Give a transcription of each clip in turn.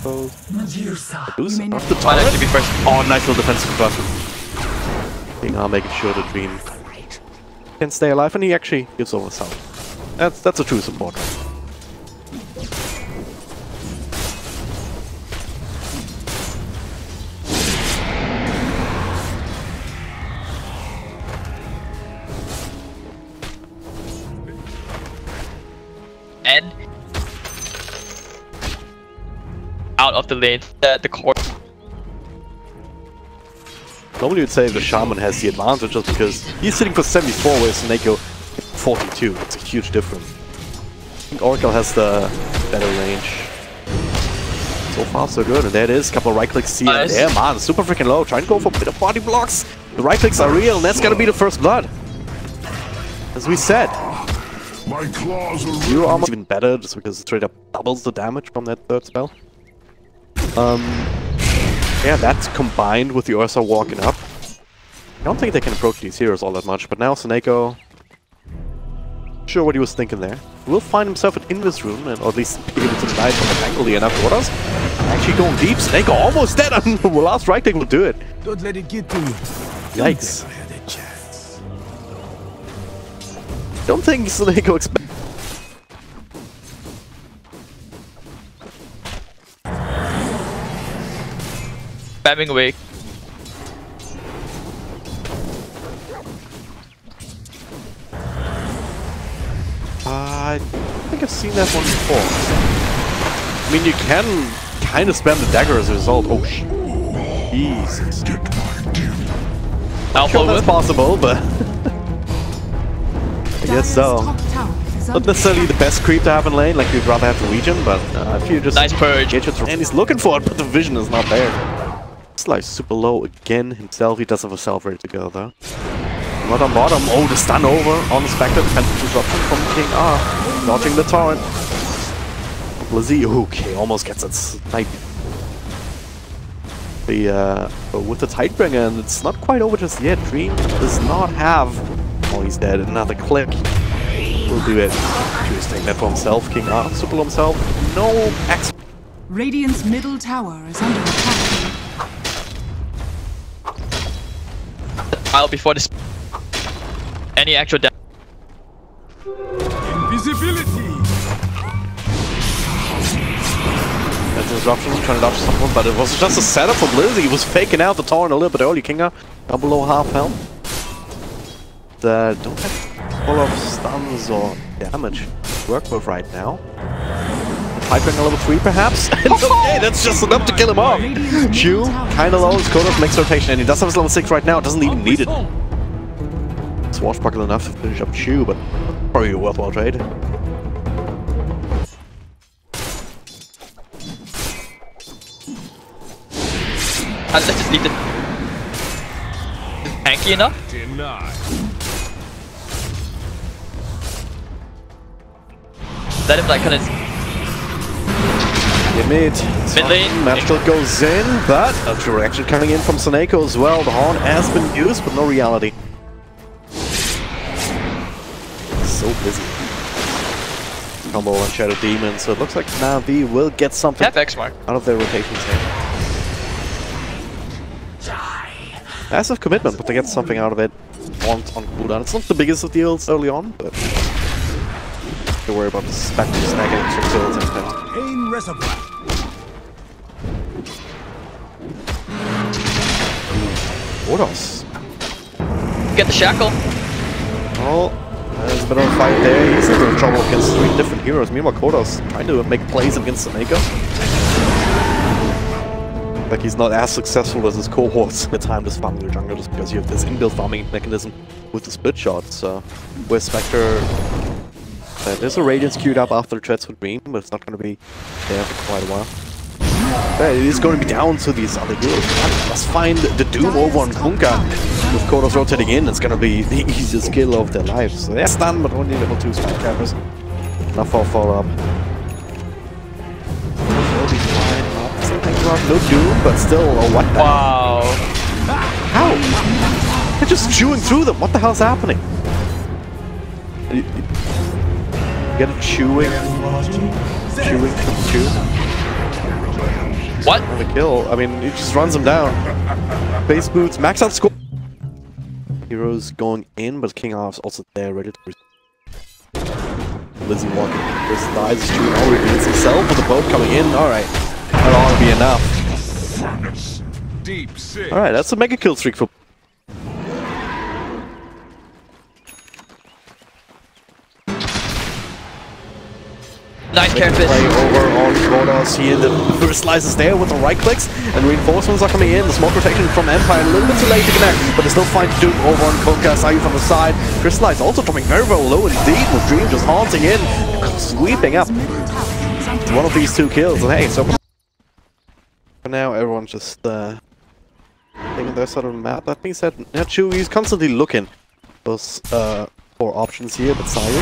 Lose off the top. Oh, nice little defensive button. Making sure the Dream can stay alive, and he actually gives over south. That's a true support. And out of the lane, the core. Normally you'd say the Shaman has the advantage just because he's sitting for 74 whereas Neko 42. It's a huge difference. I think Oracle has the better range. So far so good, and there it is. Couple of right clicks here and there. Man, super freaking low. Trying to go for a bit of body blocks. The right clicks are real, and that's gonna be the first blood. As we said. My claws are Zero armor even better just because it straight up doubles the damage from that third spell. Yeah, that's combined with the Ursa walking up. I don't think they can approach these heroes all that much, but now Seneko, not sure what he was thinking there. Will find himself in this room, and or at least be able to deny from the angle enough waters. Actually going deep, Seneko almost dead, and the last right click will do it. Don't let it get to you. Yikes. Don't think Seneko expects. Spamming away. I think I've seen that one before. I mean, you can kind of spam the dagger as a result. Oh, Jesus. I'm sure that's possible, but I guess so. Not necessarily the best creep to have in lane, like you'd rather have the Legion, but if you just nice purge. And he's looking for it, but the vision is not there. Slice super low again himself. He does have a self ready to go though. Not on bottom. Oh, the stun over on the Spectre. Defensive disruption from King R. Dodging the torrent. Blizzy, okay, almost gets it snipe. With the Tidebringer, and it's not quite over just yet. Dream does not have. Oh, he's dead. Another click. Will do it. Interesting. That for himself. King R. Super low himself. No X. Radiant's middle tower is under attack. While before this, any actual damage. Invisibility. That's a disruption, trying to dodge someone, but it was just a setup for Blizzy. He was faking out the torrent a little bit early. Kinga down below half health. Don't have full of stuns or damage to work with right now. Piping a level 3 perhaps? And okay, that's just enough to kill him off! Q, kinda low, his Kodos makes rotation, and he does have his level 6 right now, doesn't even need it. Swashbuckle enough to finish up Q, but probably a worthwhile trade. Let's just leave it. Tanky enough? Denied. Let him like kinda Mid lane. Magical goes in, but a reaction coming in from Seneko as well. The horn has been used, but no reality. So busy. Combo on Shadow Demon, so it looks like Navi will get something mark out of their rotations here. Massive commitment, but they get something out of it on cooldown. It's not the biggest of deals early on, but don't worry about the Spectre snagging some kills and stuff. Pain reservoir. Kodos. Get the shackle. Oh, there's a bit of a fight there. He's in trouble against 3 different heroes. Meanwhile, Kodos trying to make plays against Seneko. Like he's not as successful as his cohorts at the time just farming the jungle, just because you have this inbuilt farming mechanism with the split shots. Where Spectre, there's a Radiance queued up after the Treads with Dream, but it's not going to be there for quite a while. It is going to be down to these other heroes. Let's find the Doom over on Kunka. With Kodos rotating in, it's going to be the easiest kill of their lives. So they're stunned, but only level 2 spike cappers. Enough for a follow-up. No Doom, but still, oh, what the Wow. How? They're just chewing through them. What the hell's happening? You get a chewing from chew. What? On the kill. I mean, he just runs him down. Base boots, max out score. Heroes going in, but King Arf's also there, ready to receive. Lizzie walking. This dies is true. Now reveals himself with the boat coming in. Alright. That ought to be enough. Deep six. Alright, that's a mega kill streak for. Nice careful. Play over on Kodos here. The first slices there with the right clicks, and reinforcements are coming in. The smoke rotation from Empire a little bit too late to connect, but they still find Doom over on Koka. Sayu from the side. Crystallize also dropping very, very low indeed, with Dream just haunting in, sweeping up one of these two kills. And hey, so for now everyone's just taking their side of the map. That being said, Nachu, he's constantly looking for options here, but Sayu.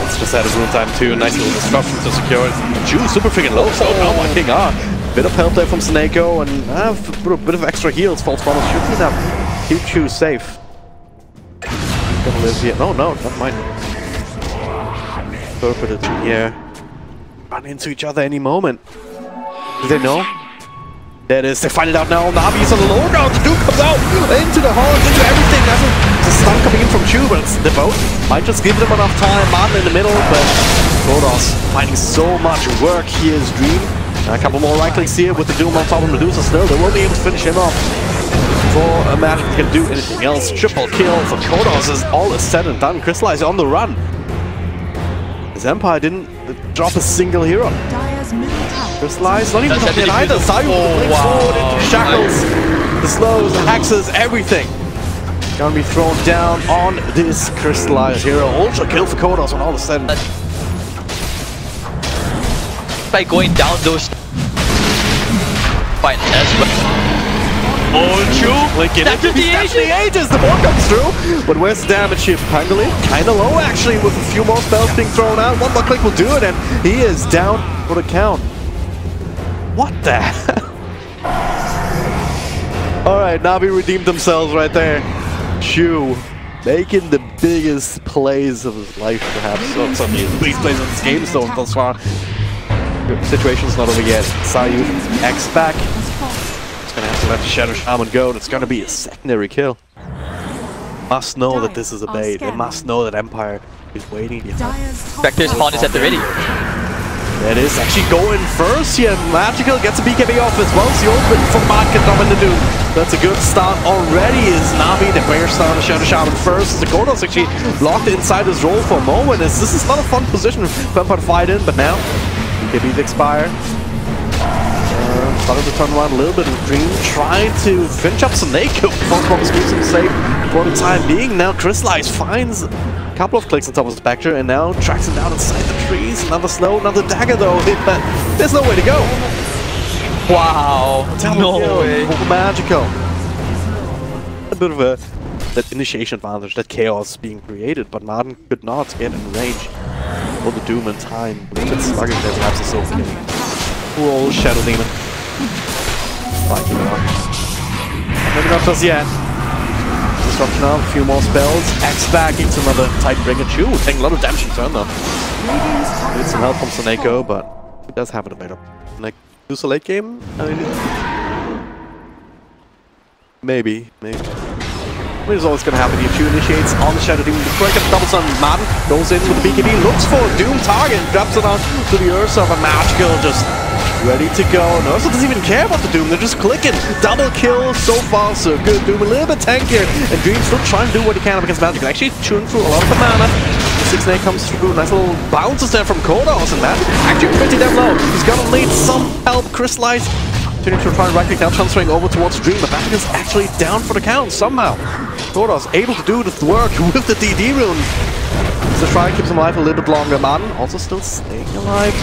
It's just out of room time too. Nice little disruption to secure it. Chu super freaking low. So now my King R. Bit of help there from Snako and a bit of extra heals. False Funnel should be enough. Keep Chu safe. Gonna live here. No, never mind. Interpreted here. Run into each other any moment. Do they know? There it is. They find it out now. Navi's on the low ground. The Duke comes out into the horns, into everything. That's a stun coming in from Chu, but the boat might just give them enough time. Martin in the middle, but Kodos finding so much work here is Dream. A couple more right clicks here with the Doom on top of Medusa still. They won't be able to finish him off before Magic can do anything else. Triple kill for Kodos as all is said and done. Crystallize on the run. His Empire didn't drop a single hero. Crystallize, not even dropping it either. Sayu forward into shackles, the slows, the hexes, everything. Gonna be thrown down on this Crystallize hero. Ultra kill for Kodos when all is said. By going down those. Fine, as well. Like it definitely ages. The ball comes through, but where's the damage here for Pangolin? Kinda low actually, with a few more spells being thrown out. One more click will do it, and he is down for the count. What the hell? Alright, Navi redeemed themselves right there. Chu making the biggest plays of his life, perhaps. Some of the biggest plays of this game so thus far. The situation's not over yet. Sayu X back. It's gonna have to let the Shadow Shaman go. That's gonna be a secondary kill. Must know that this is a bait. They must know that Empire is waiting behind. Spectre's pawn is at the ready. That is actually going first here. Magical gets a BKB off as well. It's the open for Market coming to do. That's a good start already. Is Navi the player start to Shadow Shaman first? The Kodos actually blocked inside his role for a moment. This is not a fun position for Empire to fight in, but now BKB's expire. Started to turn around a little bit of Dream, trying to finish up Snako before Columbus keeps him safe for the time being. Now Crystallize finds a couple of clicks on top of the Spectre and now tracks him down inside the trees. Another slow, another dagger though, but there's no way to go. Wow, no way. Magical. A bit of that initiation advantage, that chaos being created, but Martin could not get in range for the Doom in time. A little bit sluggish there, perhaps a Sophie. Poor old Shadow Demon. Maybe not just yet. Disruption now, a few more spells. X back into another Tidebringer. Chu taking a lot of damage in turn though. Need some help from Snako, but he does have it a better. Like, use a late game? I mean, maybe. What is always gonna happen here? Chu initiates on the Shadow Demon. The break up doubles on Madden. Goes in with the BKB, looks for a Doom target, drops it on to the Ursa, but Magical just ready to go. And Ursa doesn't even care about the Doom, they're just clicking. Double kill, so far so good. Doom a little bit tankier, and Dream still trying to do what he can up against Magic. Actually chewing through a lot of the mana. The 6-8 comes through, nice little bounces there from Kodos, and Magic actually pretty damn low. He's gonna need some help. Crystallize continuing to try and right click now, transferring over towards Dream, but Magic is actually down for the count somehow. Kodos able to do the work with the DD rune. So try keeps him alive a little bit longer. Martin also still staying alive.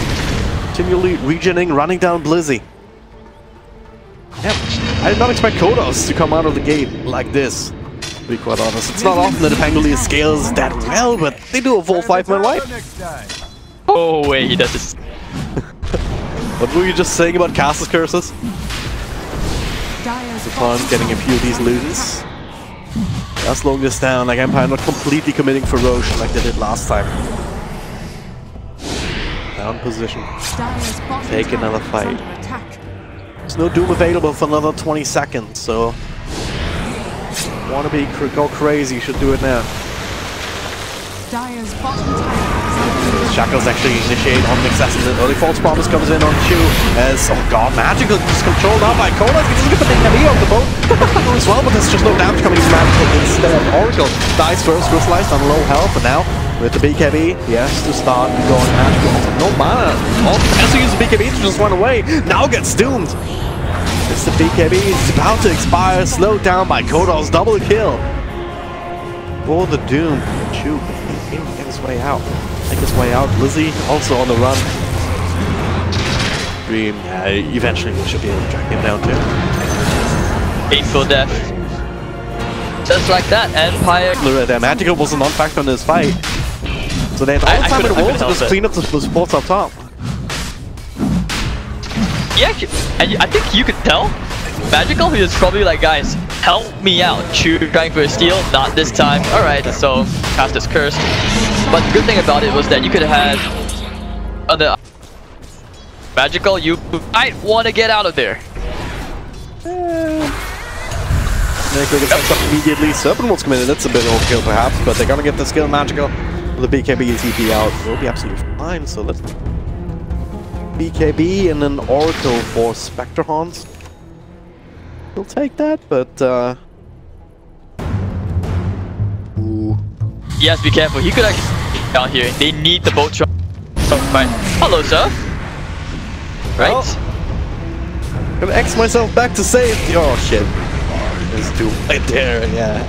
Continually regening, running down Blizzy. Yep, I did not expect Kodos to come out of the gate like this, to be quite honest. It's not often that the Pangolier scales that well, but they do a full 5-man wipe. Oh wait, he does this. What were you just saying about Castle's curses? Upon getting a few of these illusions. Just slowing this down, like Empire not completely committing for Roche like they did last time. Down position. Take another fight. There's no Doom available for another 20 seconds, so... Wanna go crazy, should do it now. Dire's bottom tower. Shackles actually initiate on Nexus, and the early false promise comes in on Chu as, oh god, Magical just controlled out by Kolas. He doesn't get the big heavy off the boat as well, but there's just no damage coming to Magical instead. Oracle dies first, crystallized on low health, and now with the BKB, he has to start going Magical. No mana. Also has to use the BKB to just run away. Now gets doomed. It's the BKB, it's about to expire, slowed down by Kodos, double kill. For the Doom, Chu can get his way out. Make his way out. Lizzie also on the run. Dream, eventually we should be able to track him down too. Painful death. Just like that, Empire. Their Magical was a non-factor in this fight. So they had all the time in the world to just clean up the supports up top. Yeah, and I think you could tell Magical, he was probably like, guys, help me out. Chu trying for a steal, not this time. Alright, so cast is cursed. But the good thing about it was that you could have had other Magical, you might want to get out of there. Magical gets up immediately. Serpent wants to come in, that's a bit overkill perhaps, but they're gonna get the skill Magical. The BKB and TP out will be absolutely fine, so let's BKB and then Oracle for Spectre Haunts. We'll take that, but ooh. Yes, be careful. He could actually down here. They need the boat truck. Fine. Hello, sir. Right. Oh. Gonna X myself back to safety. Oh shit. There's two right there. Yeah.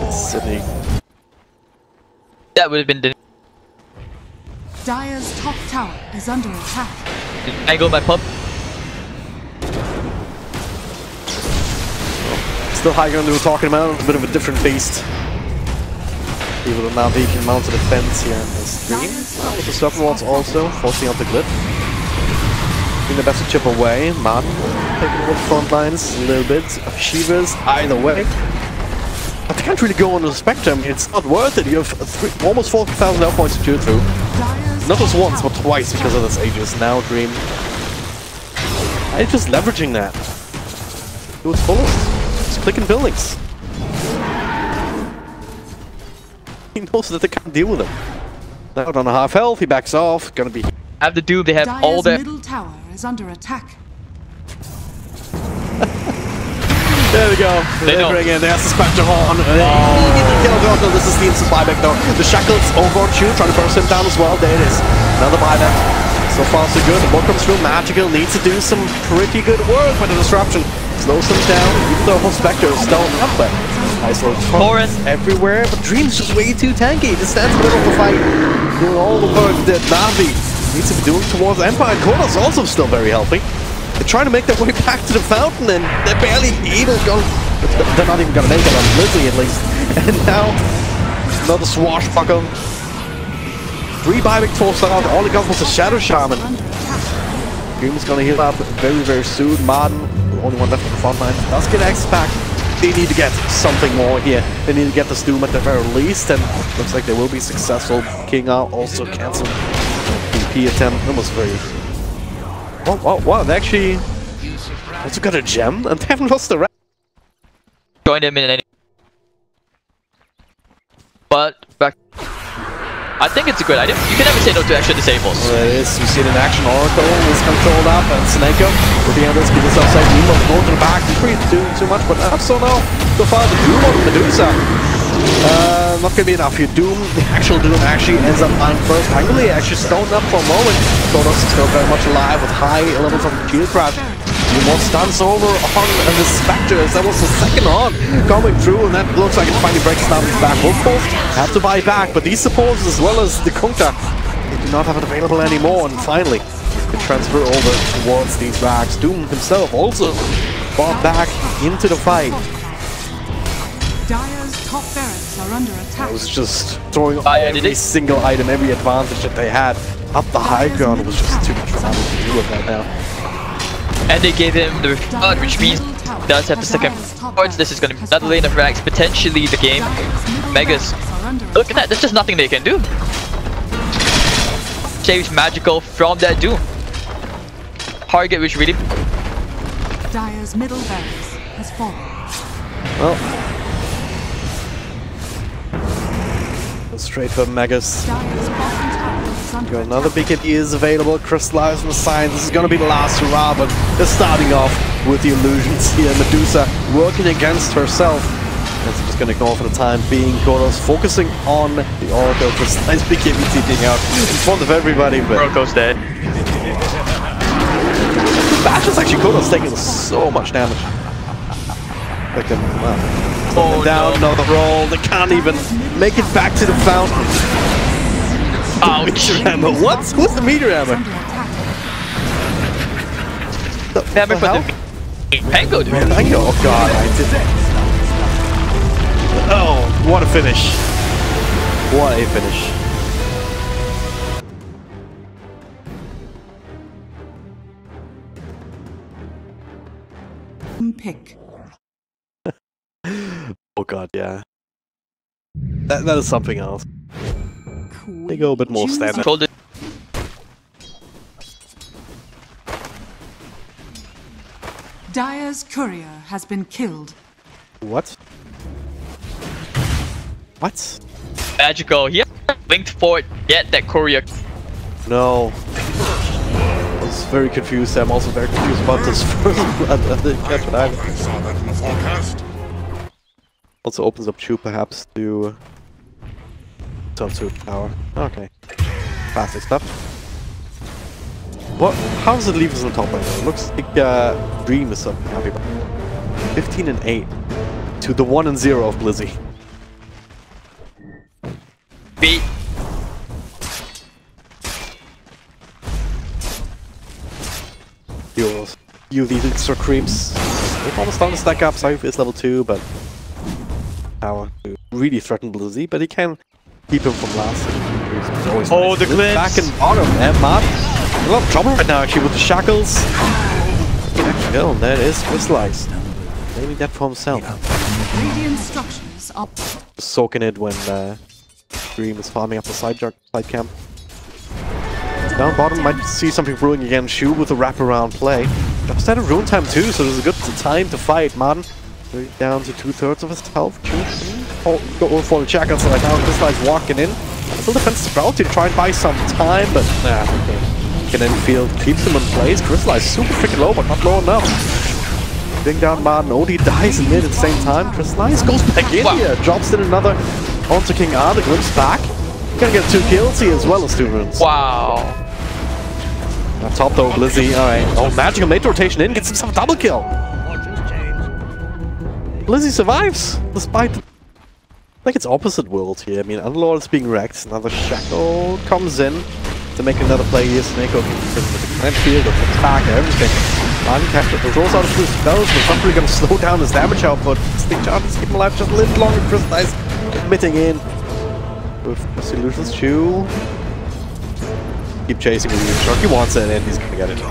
It's sitting. That would have been the Dire's top tower is under attack. angle by pub. Still high ground we were talking about, a bit of a different beast. Even though Navi can mount a defense here as Dream. With the Serpent Wards also, forcing out the Glyph. Doing the best to chip away. Martin taking over the front lines a little bit. Shivas either way. But they can't really go on the Spectrum, it's not worth it. You have almost 40,000 health points to chew through. Not just once, but twice because of this Aegis. Now Dream. I'm just leveraging that. Do its fullest. Just clicking buildings. He knows that they can't deal with him. Now on a half health, he backs off. Gonna be. Have the Doom, they have Dire's all their. middle tower is under attack. There we go. They know. Bring in. There's the Spectre Horn. No, this is the instant buyback though. The Shackles over Chu, trying to burst him down as well. There it is. Another buyback. So far so good. The ball comes through. Magical needs to do some pretty good work with the disruption. Slows them down, even though whole Spectre is still up there. Nice little torrent everywhere, but Dream's just way too tanky. He just stands in the middle of the fight, doing all the work that Navi needs to be doing towards Empire. And Koda's also still very healthy. They're trying to make their way back to the fountain, and they're barely able to go. They're not even going to make it on Lizzie, at least. And now, another swashbuckle. 3 buyback forced out. All he got was a Shadow Shaman. Dream's going to heal up very, very soon. Martin, the only one left on the front line, does get X back. They need to get something more here. They need to get the Doom at the very least, and looks like they will be successful. King out also canceled BP attempt. That was very. Wow, they actually also got a gem and they haven't lost the rest. Join him in any. But back. I think it's a good item. You can never say no to extra disables. Well, it is. We see it in action. Oracle is controlled up, and Sneko with the others keep us outside. Nemo going to the back. He's pretty doing too much, but not so now. So far, the Doom on Medusa. Not gonna be enough here. Doom, the actual Doom actually ends up on first. Angly actually stoned up for a moment. Kodos is still very much alive with high levels of shield crash. He wants stance over on the Spectres. That was the second on coming through, and that looks like it finally breaks down his back. Wolfbolt have to buy back, but these supports as well as the Kunta, they do not have it available anymore, and finally can transfer over towards these racks. Doom himself also brought back into the fight. Dire's top barracks are under attack. It was just throwing every single item, every advantage that they had up the high ground. It was just too much for him to deal with right now. And they gave him the refund, which means he does have the second forwards. This is going to be another lane of racks, potentially the game. Megas. Look at that, there's just nothing they can do. Saves Magical from that Doom. target which really... Dire's middle barracks has fallen. Well, straight for Megas. Dire's bottom tower is under Got another attack. beacon is available. Crystallize from the signs. This is going to be the last hurrah, but they're starting off with the illusions here. Medusa working against herself. That's just going to ignore for the time being. Kodos focusing on the Oracle. Crystallize beacon seeping out in front of everybody. But Broco's dead. Bashes actually Kodos taking so much damage. Like them, Oh, down, another roll. They can't even make it back to the fountain. Ouch. Meteor hammer. What? What's the meteor hammer? Under attack. Hammer for the... Pango, dude. Pango. Oh god, I did that. Oh, what a finish. What a finish. Pick. Oh god, yeah. That is something else. They go a bit more standard. Controlled it. Dire's courier has been killed. What? What? Magical. He hasn't linked forward yet, that courier. No. I was very confused. I'm also very confused about this first blood. I didn't catch it either. I saw that in the forecast. Also opens up Chew perhaps to turn to power. Okay. Classic stuff. What? How does it leave us on top right now? It looks like Dream is something happy about. 15 and 8 to the 1 and 0 of Blizzy. Beat. Heroes. You these extra creeps. They've almost starting to stack up. Cypher is level 2, but power to really threaten Blizzy, but he can keep him from last. Oh, the glimpse. Back and bottom, and Mark. A lot of trouble right now actually with the shackles. Kill, that is crystallized. Maybe that for himself. Radiant structures are Soaking it when Dream is farming up the side camp. Down bottom might see something brewing again. Shu with a wraparound play. Just had a rune time too, so there's a good time to fight. Martin down to 2/3 of his health. Go for the shackles right now. Crystallize walking in. Still defends Sprout to try and buy some time, but okay. Cannon Field keeps him in place. Crystallize super freaking low, but not low enough. Bring down Martin. Odie dies in mid at the same time. Crystallize goes back in here. Drops in another onto King R. The Glimpse back. Gonna get 2 kills here as well as 2 runes. Wow. Up top though, Blizzy. Alright. Oh, magical mate rotation in. Gets himself a double kill. Blizzy survives despite. I think it's opposite world here. I mean, Underlord is being wrecked. Another shackle comes in to make another play here. Snake with the command field, the attack, and everything. Martin captured the rolls out of his spells, but it's not really going to slow down his damage output. Stick charges keep him alive just a little longer. Crystallize committing in with Solutions. Chew. Keep chasing with the truck. He wants it, and he's going to get it.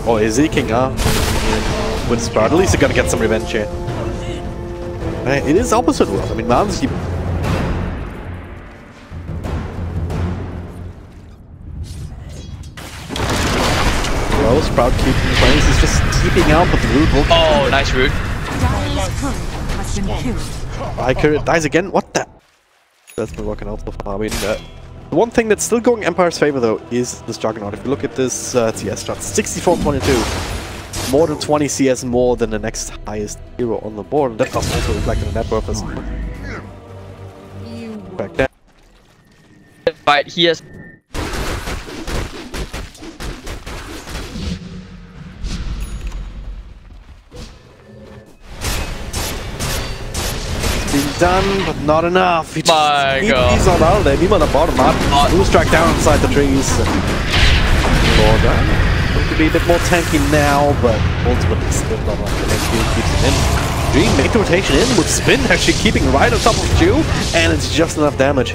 Oh, is he King R? With Sprout. At least he's going to get some revenge here. It is opposite world. I mean, Martin's keep. Well, Sprout keeping the place. He's just keeping out, but the root will. Oh, nice root. Dire's courier has been killed. Valkyrie dies again. What the? That's been working out so far. I mean, the one thing that's still going Empire's favor though is this Juggernaut. If you look at this CS strat, 64-22. More than 20 CS more than the next highest hero on the board, and that does also reflect in the net worth as back there. But he has... Being done, but not enough. He My God. He's not out there. Niemand am bottom up. Blue strike down inside the trees. Lord, going to be a bit more tanky now, but ultimately still not enough. The next field keeps him in. Dream make the rotation in with Spin actually keeping right on top of Chew, and it's just enough damage.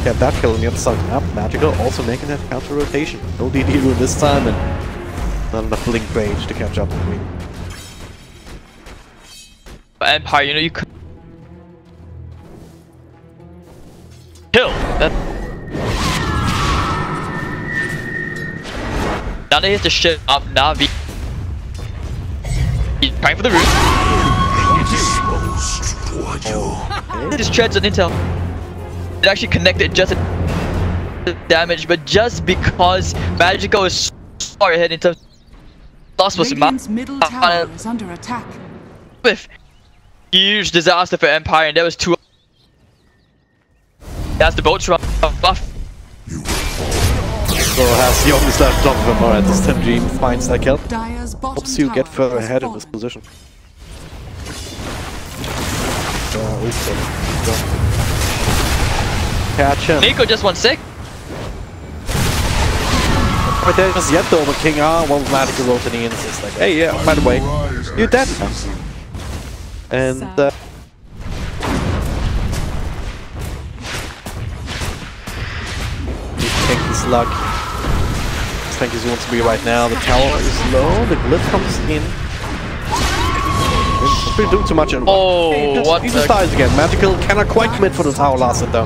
Get that kill on the other side of the map. Magical also making that counter rotation. No DD rune this time, and not enough Blink Rage to catch up with me. Empire, you know, you could kill that. Now they hit the shit up Navi. He's trying for the root. It just treads on intel. It actually connected just a damage, but just because Magical is so far ahead in terms of loss was Radiant's middle tower is under attack. with huge disaster for Empire, and there was two. That's the boats run buff. So has the only slash drop of him. Alright, this time Dream finds that kill. Dire's bottom Helps you get tower further has ahead in fallen. this position. Catch him. Nico just won sick. Right there just yet though, but King R, well, Magical wrote in, it's just like, hey, yeah, by the way, you're dead now. And, Tanky's luck. Tanky's wants to be right now. The tower is low, the glyph comes in. Didn't do too much in he just dies again. Magical cannot quite commit for the tower last hit though.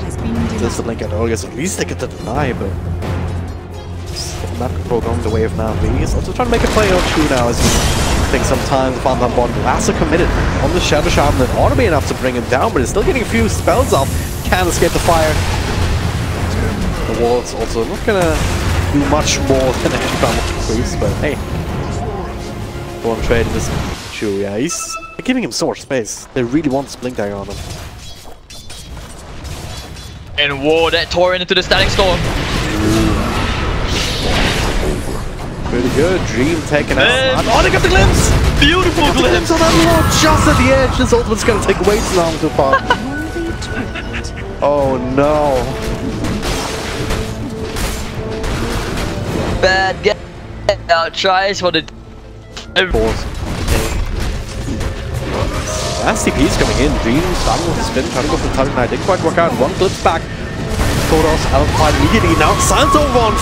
This is Blink at earlier, so at least they get to deny, but Magical going the way of Navi. He's also trying to make a play or two now as he thinks sometimes the farm bottom. Lasso committed on the Shadow Shaman that ought to be enough to bring him down, but he's still getting a few spells off. Can't escape the fire. The ward's also not gonna do much more than a priest, but hey. One trade in this issue, yeah, they're giving him so much space. They really want this Blink Dagger on him. And whoa, that tore into the Static Storm. Pretty good. Dream taken out. Oh, they got the glimpse! Beautiful glimpse! on that wall just at the edge. This ultimate's gonna take way too long to fall. Oh no. Bad get out tries for the Last TP's coming in. Dream starting with the spin, trying to go for the target. Didn't quite work out. One glimpse back. Kodos out fight immediately. Now Silence over on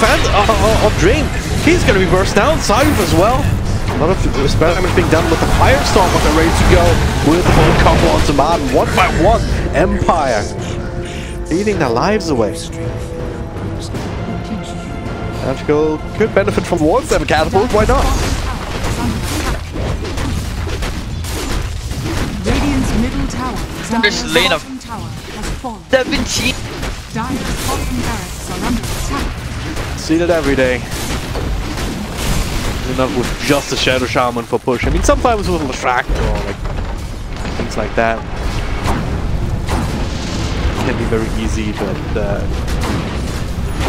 Dream. He's gonna be burst down. Silence as well. A lot of experiments being done with the Firestorm, but they're ready to go with the full combo onto Martin. One by one, Empire eating their lives away. Magical could benefit from wards and catapult. Why not? Radiant's middle tower is under There's lane of tower has fallen. 17. Dire's bottom barracks are under attack. Seen it every day. Enough with just a Shadow Shaman for push. I mean, sometimes with a Retract or like things like that. It can be very easy, but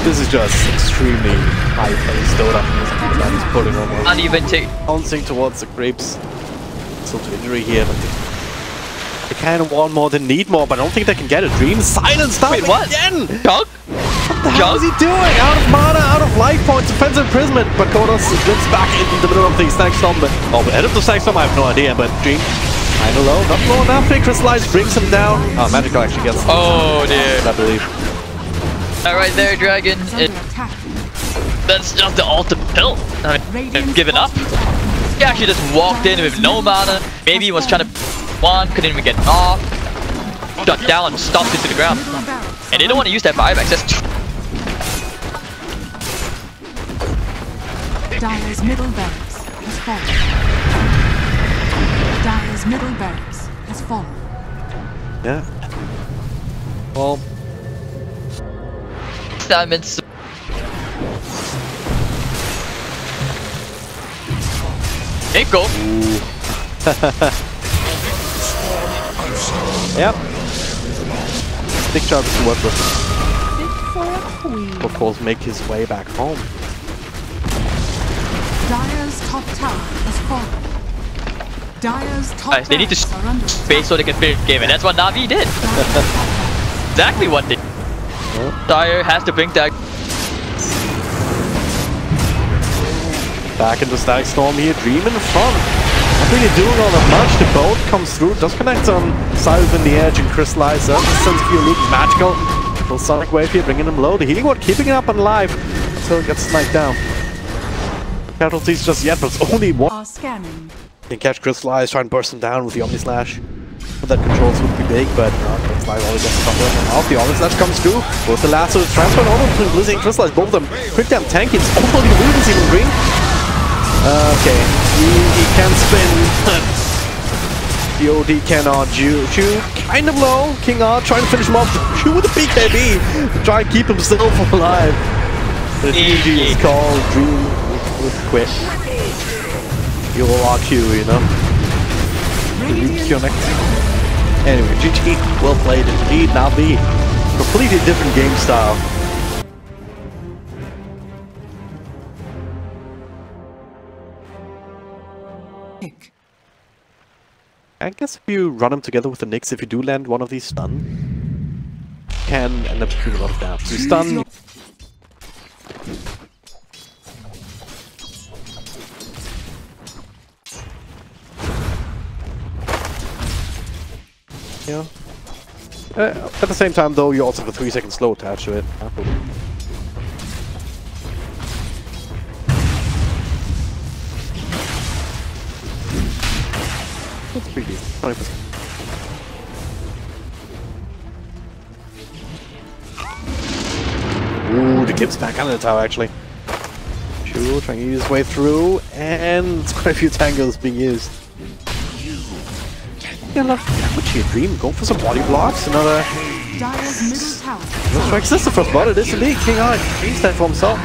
this is just extremely high-paced Dota that he's putting on. Uneven take. Bouncing towards the creeps. Still to injury here, but they kind of want more, they need more, but I don't think they can get it. Dream silenced up again! Junk? What the hell is he doing? Out of mana, out of life points, defensive imprisonment, but Kodos slips back into the middle of the Static Storm. But ahead of the Static Storm, I have no idea, but Dream kinda low, not low enough. Crystallize brings him down. Oh, Magical actually gets him. Oh dear. I believe. Alright there, Dragon. That's just the ultimate pill. I mean, given up. He actually just walked in with no mana. Maybe he was trying to couldn't even get off. Shut down, stomped into the ground. And they don't want to use that buyback. That's Dire's middle barracks has fallen. Dire's middle barracks has fallen. Yeah. Well, that means Nico. yep. Big job to work with. Of course, make his way back home. Dire's top tower has fallen. Dire's top Guys, they need to space so they can finish the game, and that's what Navi did. Exactly what they did. Dire has to bring that. Back into Static Storm here, Dream in the front. Not really doing all that much. The boat comes through, does connect on Silence in the edge and Crystallize. Sends a few loot, Magical. Little Sonic Wave here, bringing him low. The healing ward keeping it up and alive until it gets sniped down. Casualties just yet, but it's only one. Are scanning. Can catch Crystallize, try and burst him down with the Omni Slash. But that controls would be big, but Crystallize only gets stuck with him off. The Omni Slash comes through. Both the lasso is transferred over between Blizzy and Crystallize. Both of them quick down tanky. It's almost the movements even green. Okay, he can spin, but the OD cannot. Ju kind of low. King R trying to finish him off. Ju with the BKB, try to keep himself alive. The GG is called. Dream with quit. You will RQ, you know. Anyway, GG, well played indeed. Navi, completely different game style. I guess if you run them together with the Nyx, if you do land one of these stun, can end up doing a lot of damage. You stun. Yeah. At the same time, though, you also have a 3-second slow attached to it. That's pretty decent. 20%. Ooh, the Gibbs back under the tower, actually. Sure, trying to use his way through, and quite a few tangles being used. Yeah, love damage here, Dream. Going for some body blocks. Another. Strikes this the first blood. It is indeed King I. He's that for himself.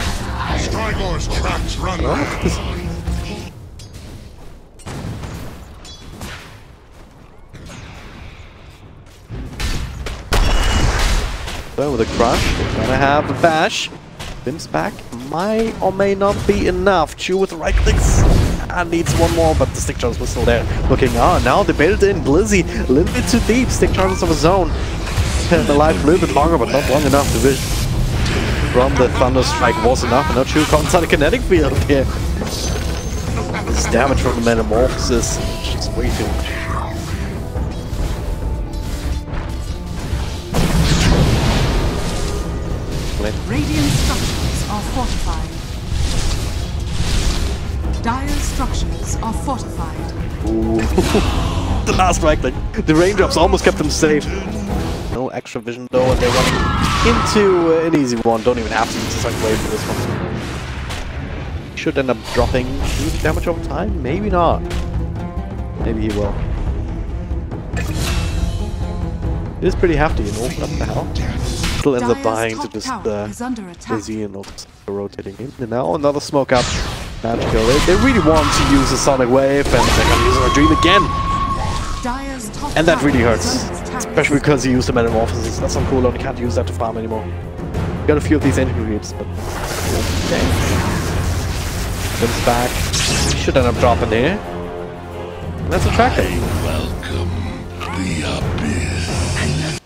Strigor's tracks run. So with a crush, we're gonna have a bash. Bim's back might or may not be enough. Chew with the right clicks. And needs one more, but the stick charges were still there. Looking on, now they baited in. Blizzy, a little bit too deep. Stick charges of his own. The life a little bit longer, but not long enough to vision from the Thunder Strike was enough. And now Chew caught inside the kinetic field here. This damage from the Metamorphosis is just way too much. Radiant structures are fortified. Dire structures are fortified. Ooh. The last right click. The raindrops almost kept them safe. No extra vision though, and they're running into an easy one. Don't even have to use a second wave for this one. Should end up dropping huge damage over time? Maybe not. Maybe he will. It is pretty hefty, you know, what the hell? Still ends up dying to just Blizzy and rotating in. And now another smoke up. Magical. They really want to use a Sonic Wave, and they're gonna use our Dream again. And that really hurts. Especially because he used the Metamorphosis. That's on cooldown, you can't use that to farm anymore. Got a few of these enemy creeps, but okay. Comes back. Should end up dropping there. And that's attractive. Welcome the abyss.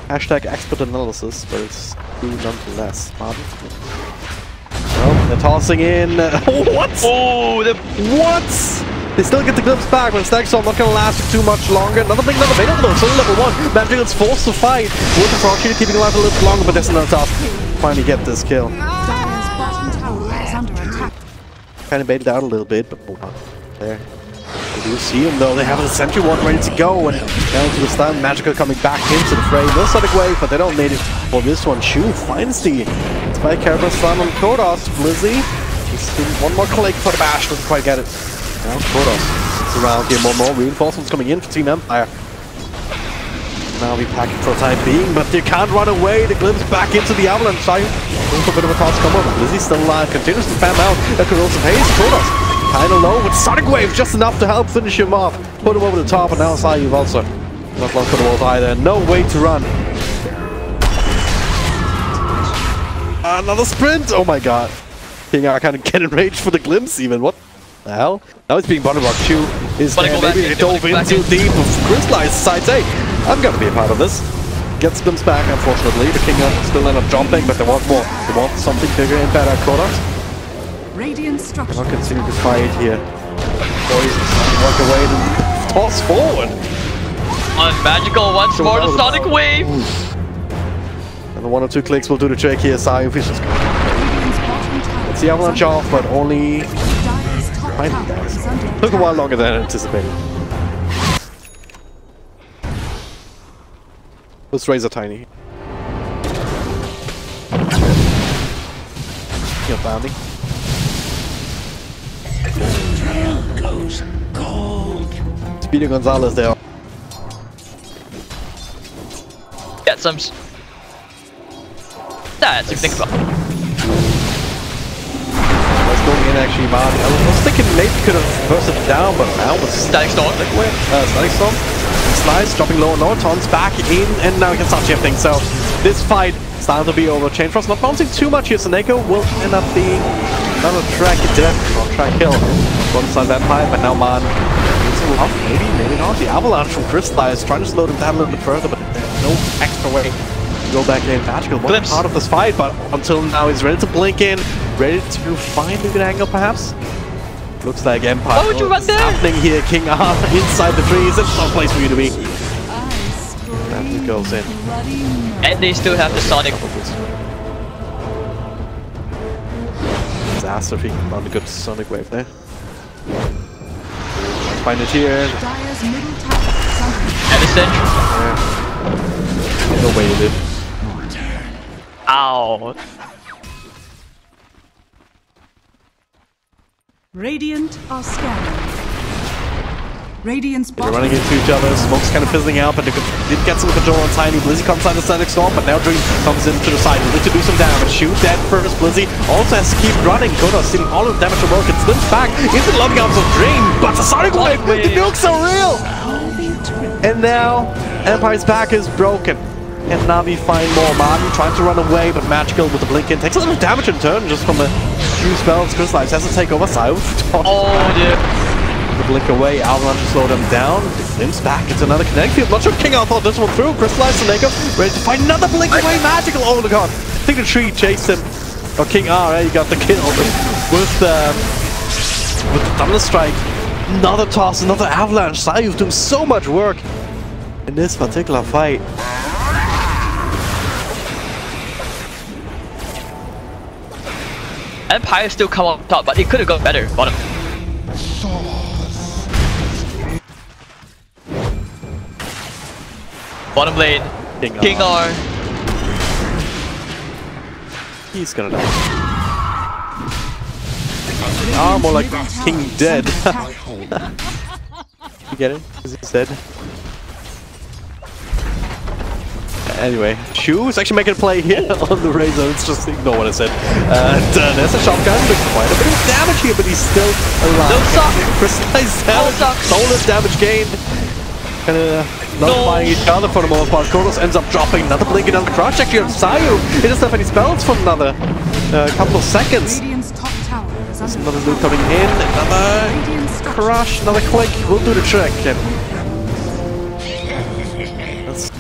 Hashtag expert analysis, but it's true nonetheless. Pardon? Well, they're tossing in. What? Oh, what? They still get the glimpse back, but Stag Storm not gonna last too much longer. Another big available though, so level 1. Magical's forced to fight with the Frog Shield, keeping alive a little longer, but there's another task. Finally get this kill. Kind of baited out a little bit, but there. They do see him though, they have a Sentry Ward ready to go, and down to the stun. Magical coming back into the fray. No Sonic Wave, but they don't need it for this one. Chew finds the Spike Carapace stun on Kodos. Blizzy, he's doing one more click for the bash, doesn't quite get it. Now Kodos sits around here, more reinforcements coming in for Team Empire. Now we pack it for the time being, but they can't run away. The glimpse back into the Avalanche side. Going for a bit of a toss come over. Blizzy's still alive, continues to spam out. A corrosive haze. Kodos kinda low with Sonic Wave, just enough to help finish him off. Put him over the top, and now Sayuv also not long for the walls either. No way to run. Another sprint! Oh my god. King R kind of get enraged for the glimpse even. What the hell? Now it's being bottom blocked. Chew is there. Maybe they dove in too deep of crystallized sides. Hey, I'm gonna be a part of this. Gets glimpse back, unfortunately. The King R still end up jumping, but they want more. They want something bigger and better. Kodos. Radiant structure. I'll continue to fight here. Poison, walk away and toss forward. On Magical once more, the Sonic Wave. And the 1 or 2 clicks will do the trick here. Sayuv is just it's the Avalanche off, but only finally does. Took a while longer than anticipated. Those rays are tiny. You're bounding. Goes cold. Speedy Gonzalez there. Get some. That's a think about. Let's go in actually, man. I was thinking maybe could have bursted down, but now with Static Storm. Static Storm. Slice dropping low, Norton's back in, and now he can start shifting. So this fight starting to be over. Chain Frost not bouncing too much here. Seneko will end up being another track death or track kill. One side Vampire, but now man. Maybe not. The avalanche from Crystallize trying to slow them down a little bit further, but there's no extra way to go back in. Magical one part of this fight, but until now he's ready to blink in, ready to find a good angle perhaps. Looks like Empire. Why would you run there? Happening here. King R inside the trees. It's no place for you to be. And he goes in. And they still have the Sonic. Disaster if he can run a good Sonic wave there. Find it here. Dire's middle tower is under Edison. No way you did. Ow. Radiant are scanning. Radiant's They're running into each other, smoke's kind of fizzling out, but they did get some control on Tiny. Blizzy comes out of Static Storm, but now Dream comes in to the side, looking to do some damage. Shoot that first, Blizzy also has to keep running. Koda stealing all of the damage to work, and slims back into the loving arms of Dream, but the Sonic Wave, the nukes are real! And now, Empire's back is broken. And Navi find more. Martin trying to run away, but Magical with the blink in takes a little damage in turn just from the few spells. Crystallize has to take over side. Oh dear. The blink away, Avalanche to slow them down. Limps back into another connect field. Not sure King R thought this one through. Crystallize Seneko ready to find another blink away. Magical. Oh my god. I think the tree chased him. Or King R, he got the kill with the Thunder Strike. Another toss, another Avalanche. Sayu's doing so much work in this particular fight. Empire still come on top, but it could have gone better. Bottom. Bottom lane. King R. He's gonna die. Ah, more like King Dead. You get it? Because he's dead. Anyway, Shu is actually making a play here on the Razor. Let's just ignore what I said. There's a shotgun, but quite a bit of damage here, but he's still alive. Don't suck! Precise damage, solid damage gained. Kinda nullifying each other for the most part. Kodos ends up dropping another blink, another crush. Actually on Sayu, he doesn't have any spells for another couple of seconds. Radiant's top tower is There's under another loot coming in, another crush, another click. We'll do the trick. And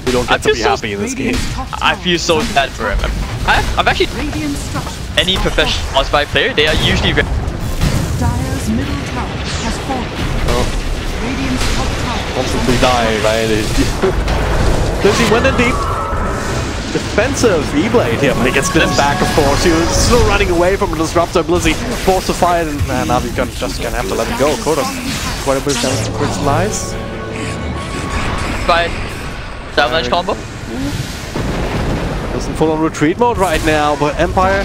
we don't get to be happy in this game. I feel so bad for him. I'm actually any professional boss fight player. They are usually. Dire's middle tower has fallen. Oh. Radiant's top tower Constantly die, right? Lizzie went in deep. Defensive E-Blade here, but he gets spins back, of course. He was still running away from a Disruptor. Blizzy forced to fire, and Navi just gonna have to let him go. Kodos, quite a bit of damage to Crystallize. By Avalanche combo. He's in full-on retreat mode right now, but Empire,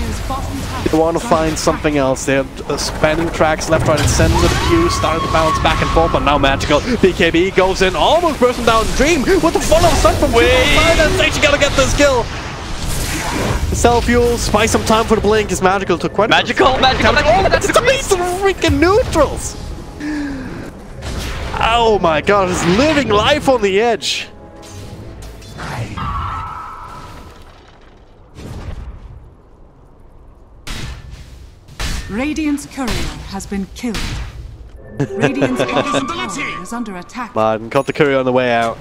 they want to find something else. They're spanning tracks left, right, and center. The view started to bounce back and forth, but now Magical. BKB goes in, almost bursting down Dream with the follow stun from Silence. Actually gotta get this kill. Cell fuel, buy some time for the blink. Is Magical took quite Magical. Oh, that's amazing freaking neutrals. Oh my god, he's living life on the edge. Radiant's courier has been killed. Radiant's bottom tower is under attack. Martin caught the courier on the way out,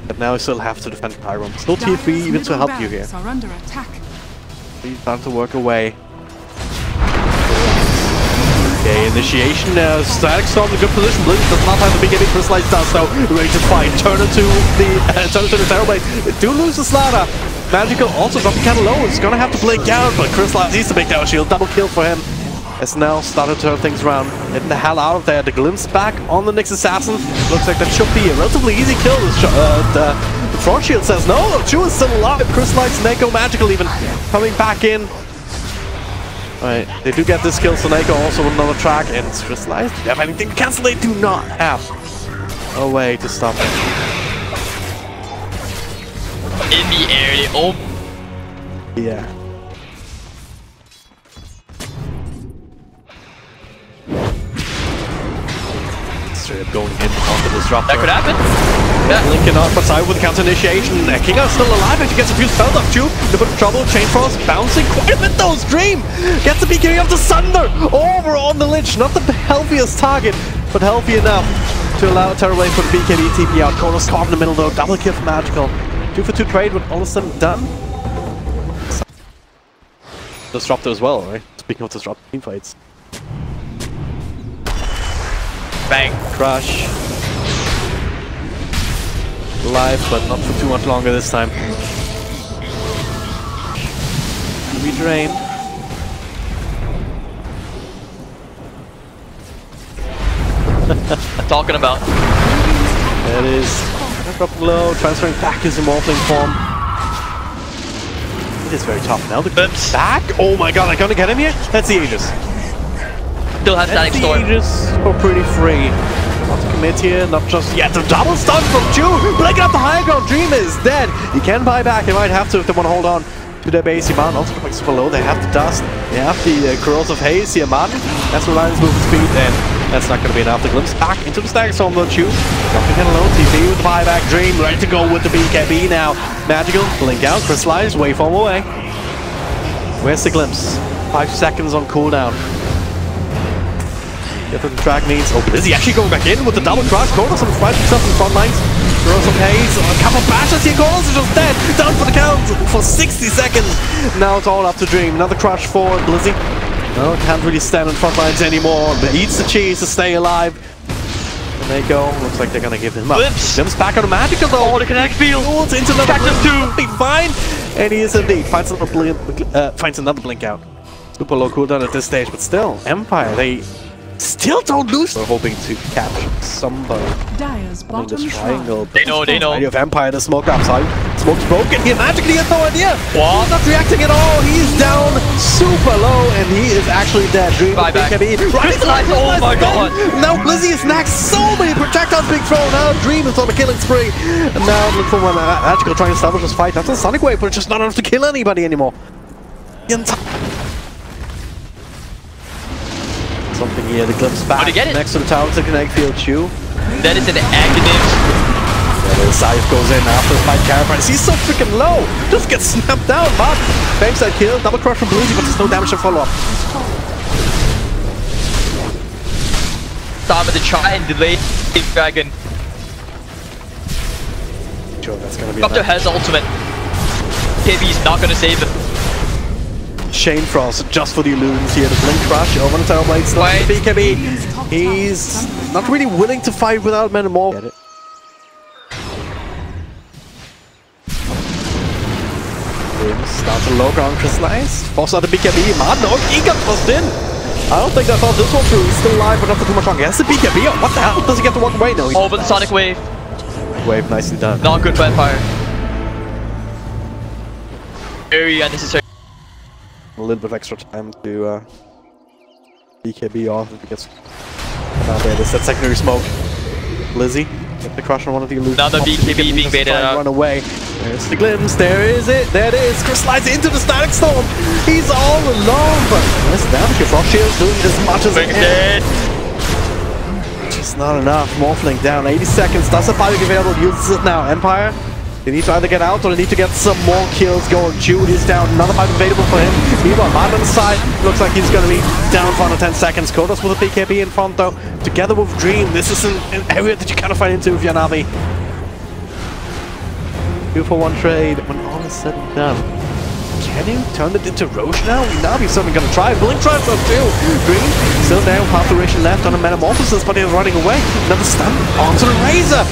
but now we still have to defend Pyrom. Still tier 3 even to help you here. Are under attack. He's starting to work away. Okay, initiation. Static Storm in a good position. Blizz does not have the BKB. Crystallize does though. Ready to fight. Turn it to the Terrorblade. Do lose the Slaughter. Magical also dropping kind of low. It's gonna have to blink out, but Crystallize needs to make that shield. Double kill for him. Has now started to turn things around. Getting the hell out of there. The glimpse back on the Nyx Assassin. Looks like that should be a relatively easy kill. The front shield says no. Chu is still alive. Crystallize, Neko, Magical even coming back in. Alright, they do get this kill, so Naiko also with another track, and it's crystallized. Do you have anything to cancel? They do not have a way to stop it. In the area. Oh. Yeah. Straight up going in onto the disruptor. That could happen. Yeah. Linking up aside with counter initiation. Kinga's still alive and he gets a few spells off too. A bit of trouble. Chain Frost bouncing quite a bit though. Dream gets the BKB of the Sunder over on the Lich. Not the healthiest target, but healthy enough to allow Terrorblade for the BKB TP out. Konos caught in the middle though. Double kill for Magical. 2-for-2 trade with all of a sudden done. Disruptor as well, right? Speaking of disruptor teamfights. Bang. Crush. Alive, but not for too much longer this time. Redrain. Talking about. That is. Drop low, transferring back his Immortaling form. It is very tough now. The back? Oh my god, I'm gonna get him here? That's the Aegis. Still has Static Storm. Aegis are pretty free. Not to commit here, not just yet. The double stun from Chu! Breaking up the high ground, Dream is dead. He can buy back, they might have to if they want to hold on to their base. Yaman also coming super low. They have the dust, they have the corrosive haze. Yaman, that's Reliance movement speed, and that's not going to be enough. The glimpse back into the Static Storm though, Chu. Jumping in alone, TP with the buyback. Dream ready to go with the BKB now. Magical, blink out, crystallize, waveform away. Where's the glimpse? 5 seconds on cooldown. Get the track means. Oh, is he actually going back in with the double crush? Konos on fight himself in the front lines. Throws some haze. A couple bashes here. Konos is just dead. Down for the count for 60 seconds. Now it's all up to Dream. Another crush for Blizzy. No, can't really stand in front lines anymore. But eats the cheese to stay alive. And they go. Looks like they're gonna give him up. Jumps back on the Magical though. Oh, the connect field. Into another blink. Be fine. And he is indeed. Finds another blink out. Super low cooldown at this stage, but still, Empire, they still don't lose. We're hoping to capture somebody. Dire's In bottom this triangle. They know. Idea of Empire, the smoke outside. Smoke's broken here. Magically, he has no idea. What? He's not reacting at all. He's down super low, and he is actually dead. Dream Buyback. Crystallize. Oh my god. Now Blizzy is next. So many projectiles being thrown out. Dream is on a killing spree. And now look for one Magical trying to establish this fight. That's a Sonic Wave, but it's just not enough to kill anybody anymore. Something here, the glimpse back next to the tower to connect field Chu. That is an active. The Scythe goes in after the fight Carapace. He's so freaking low! Just gets snapped down, but Fame side kill, double crush from Blizzy, but there's no damage to follow up. Time to try and delay Dragon. Sure, that's gonna be Doctor has ultimate. KB is not gonna save it. Chain Frost just for the illusions here. The Blink Crush over the Terrorblade. Still the BKB. He's not really willing to fight without Metamorph. Get it. Starts a low ground crystallize. Force out the BKB. No, he got thrust in. I don't think I thought this one through. He's still alive, but not for too much longer. Yes, the BKB. Oh, what the hell? Does he get to walk away? No. Over the Sonic Wave. Wave, nicely done. Not good for Empire. Very unnecessary. A little bit of extra time to BKB off if he gets down there. There's that secondary smoke. Blizzy, get the crush on one of the illusions. Another BKB being baited out. Run away. There's the glimpse. There is it. There it is. Crystallize into the Static Storm. He's all alone, but less damage. Your Frost Shield's doing as much as it can. Just not enough. Morphling down. 80 seconds. Does have buyback available. Uses it now. Empire. They need to either get out or they need to get some more kills going. Jude is down. Another fight available for him. Meanwhile, Martin on the side. Looks like he's going to be down for under 10 seconds. Kodos with a BKB in front though. Together with Dream. This is an area that you kind of fight into if you're Navi. 2-for-1 trade when all is said and done. Can you turn it into Roche now? Navi's certainly going to try. Blink tries up too. Dream still there with half duration left on a Metamorphosis, but he's running away. Another stun onto the Razor.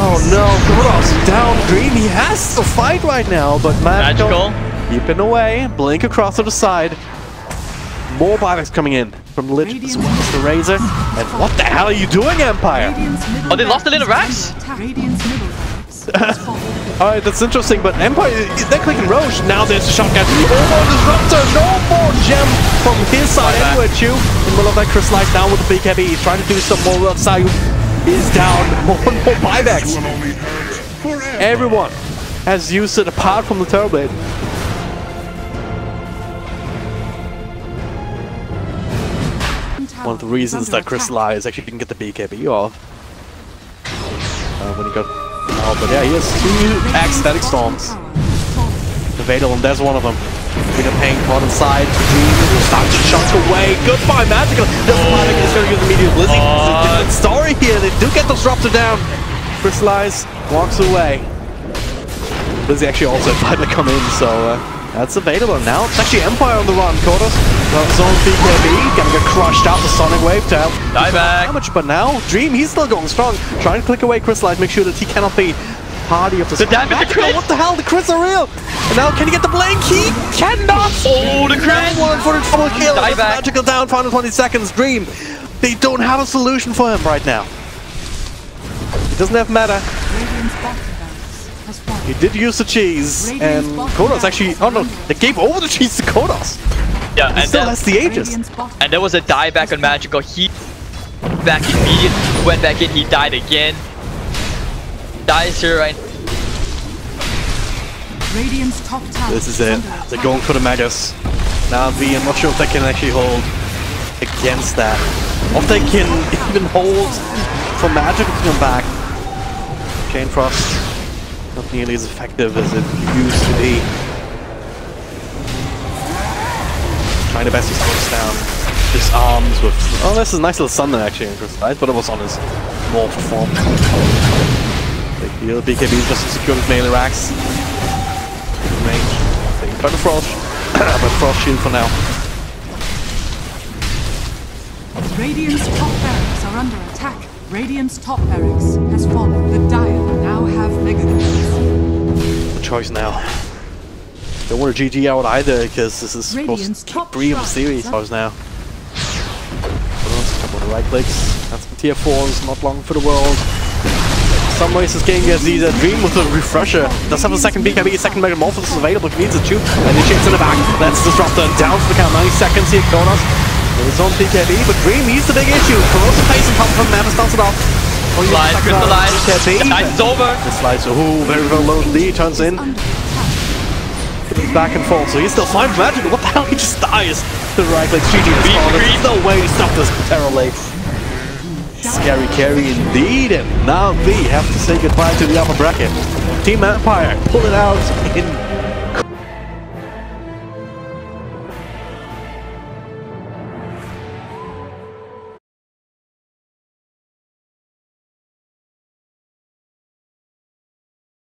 Oh no, Kodos down. Dream, he has to fight right now, but Magical keeping away. Blink across to the side. More buybacks coming in from Lich as well as the Razor. And what the hell are you doing, Empire? Oh, they lost a little Rax? Alright, that's interesting, but Empire, they're clicking Roche. Now there's a shotgun. Oh, Disruptor, no more gem from his side anyway, Chu. In the middle of that, Crystallize down with the big heavy. He's trying to do some more work. Sayu is down. More and more buybacks. Everyone has used it apart from the Terrorblade. One of the reasons that Crystallize actually didn't get the BKB off when he got out. But yeah, he has 2 Ecstatic Storms available, and there's one of them. With a pain caught inside, Dream will start to chunk away. Goodbye, Magical. Doesn't matter, he's going to use immediate Blizzy. It's a different story here. They do get disrupted down. Crystallize walks away. Blizzy actually also invited to come in, so that's available. Now it's actually Empire on the run. Kodos, zone BKB, gonna get crushed out. The Sonic Wave to help damage, but now Dream, he's still going strong. Trying to click away Crystallize, make sure that he cannot be party of the damage. The crit. What the hell? The crits are real. And now can he get the blink? He cannot. Oh, the crit. One for the double kill. Magical down. Final 20 seconds. Dream. They don't have a solution for him right now. It doesn't have matter. He did use the cheese, and Kodos actually. Oh no, they gave over the cheese to Kodos. Yeah, he and still has the Aegis. And there was a dieback on Magical. He back immediately, went back in. He died again. Dies here, right? This is it. They're going for the Magus. Navi, I'm not sure if they can actually hold against that. Or if they can even hold for Magic to come back. Chain Frost, not nearly as effective as it used to be. Trying the best to slow down his arms with... Oh, this is a nice little Thunder actually in Crystallize, but it was on his morph form. Big deal. BKB is just secured with melee racks. Range. They can try to Frost, but Frost shield for now. Radiant's top barracks are under attack. Radiant's top barracks has fallen. The Dire now have mega guns. The choice now. Don't want to GG out either, because this is supposed to keep 3 of the series hours now. A couple of right clicks. That's some tier 4s, not long for the world. In some ways this game gets easier. Dream with a refresher. Does have a second BKB, second Megamorphosis available. He needs a tube. And he shakes in the back. That's Disruptor down for the count. 90 seconds here, Konos. With his own BKB, but Dream, he's the big issue. Corrosive Face and Pump from Natus starts it off. Slide, Crystallize. The night is over. The slides, very, very low. Lee turns in. Back and forth, so he's still fine. Magic, what the hell? He just dies. The right click, GG. There's no way to stop this Terror Lake. Scary carry indeed, and now we have to say goodbye to the upper bracket. Team Empire pull it out in